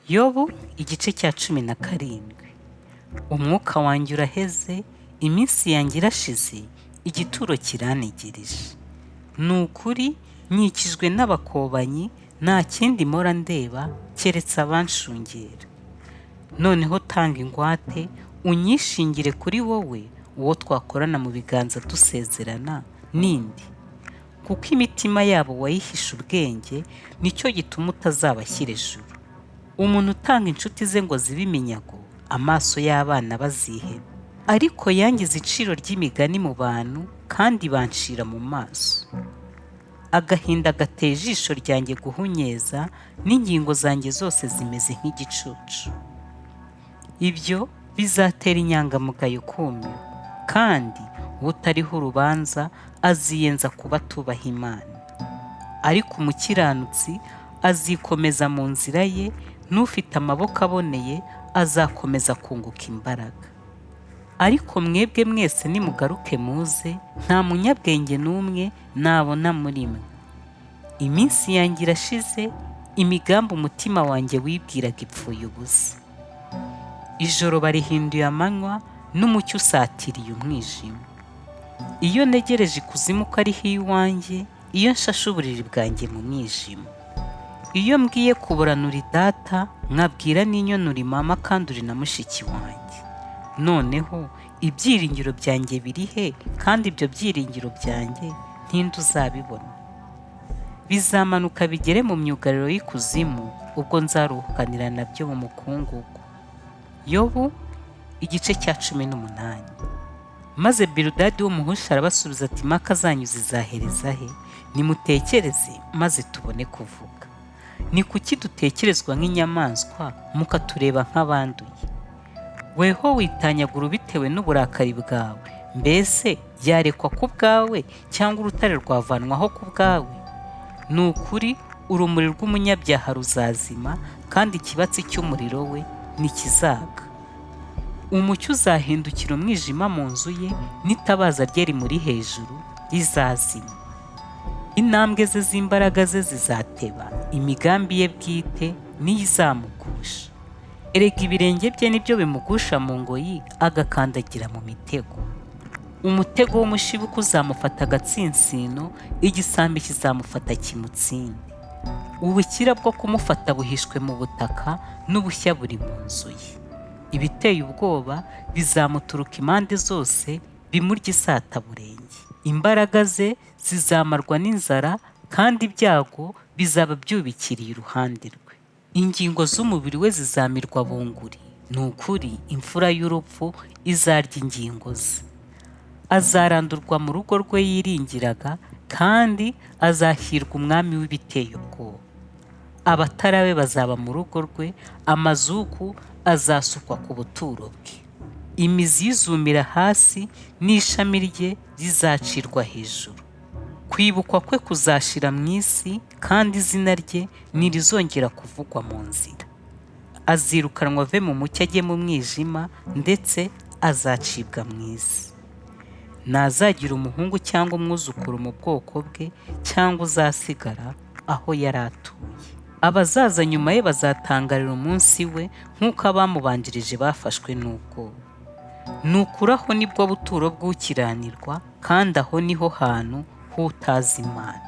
Yobu igice cya 17. Umwuka wanjye uraheze, iminsi yanjye irashize, igituro kirantegereje. Ni ukuri nkikijwe n'abakobanyi, nta kindi mpora ndeba keretse abanshungera. Noneho tanga ingwate, unyishingire kuri wowe, uwo twakorana mu biganza dusezerana nindi. Kuko imitima yabo wayihishe ubwenge, nicyo gituma utazabashyira ejuru. Umuntu utanga inshuti ze ngo zibe iminyago, amaso y'abana baziheba. Ariko yangize iciro ry'imigani mu bantu, kandi banshira mu maso. Agahinda gateye ijisho ryanjye guhunyeza, n'ingingo zanjye zose zimeze nk'igicucu. Ibyo bizatera inyangamugayo kumira, kandi utariho urubanza aziyenza kuba atubaha Imana. Ariko umukiranutsi azikomeza mu nzira ye, n'ufite amaboko aboneye azakomeza kunguka imbaraga. Ariko mwebwe mwese nimugaruke muze, nta munyabwenge n'umwe nabona muri mwe. Iminsi yanjye irashize, imigambi umutima wanjye wibwiraga ipfuye ubusa. Ijoro barihinduye amanywa, n'umucyo usatiriye umwijima. Iyo ntegereje ikuzimu ko ariho iwanjye, iyo nshashe uburiri bwanjye mu mwijima. Iyo mbwiye kuburanura data, nkabwira n'inyonura mama kandi uri na mushiki wanjye. Noneho ibyiringiro byanjye biri he? Kandi ibyo byiringiro byanjye ntinde uzabibona. Bizamanuka bigere mu myugariro y'ikuzimu, ubwo nzaruhukanira nabyo mu mukungugu. Yobu igice cya 18. Maze Biludadi w'umuhusha arabasubiza ati, impaka zanyu zizahereza he? Nimutekereze maze tubone kuvuga. Ni kuki dutekerezwa nk'inyamaswa, mukatureba nk'abanduye? Weho witanyagura bitewe n'uburakari bwawe, mbese yarekwa ku bwawe, cyangwa urutare rwavanwaho ku bwawe? Ni ukuri urumuri rw'umunyabyaha ruzazima, kandi ikibatsi cy'umuriro we ntikizaga. Umucyo uzahindukira umwijima mu nzu ye, n'itabaza rye rimuri hejuru rizazima. Intambwe ze z'imbaraga ze zizateba, imigambi ye bwite niyo izamugusha. Erega ibirenge bye nibyo bimugusha mu ngoyi, agakandagira mu mitego. Umutego w'umushibuka uzamufata agatsinsino, igisambi kizamufata kimutsinde. Ubukira bwo kumufata buhishwe mu butaka, n'ubushya buri mu nzu ye. Ibiteye ubwoba bizamuturuka impande zose, bimurya isataburenge. Imbaraga ze zizamarwa n'inzara, kandi ibyago bizaba byubikiriye iruhande rwe. Ingingo z'umubiri we zizamirwa bunguri. Ni ukuri imfura y'urupfu izarya ingingo ze. Azarandurwa mu rugo rwe yiringiraga, kandi azashyirwa umwami w'ibiteye ubwoba. Abatara be bazaba mu rugo rwe, amazuku azasukwa ku buturo bwe. Imizi yizumira hasi, n'ishami rye rizacirwa hejuru. Kwibukwa kwe kuzashira mu isi, kandi izina rye ntirizongera kuvugwa mu nzira. Azirukanwa ave mu mucyo ajye mu mwijima, ndetse azacibwa mu isi. Ntazagira umuhungu cyangwa umwuzukuru mu bwoko bwe, cyangwa uzasigara aho yari atuye. Abazaza nyuma ye bazatangarira umunsi we, nk'uko abamubanjirije bafashwe n'ubwoba. Ni ukuri aho nibwo buturo bw'ukiranirwa, kandi aho niho hantu h'utazi Imana.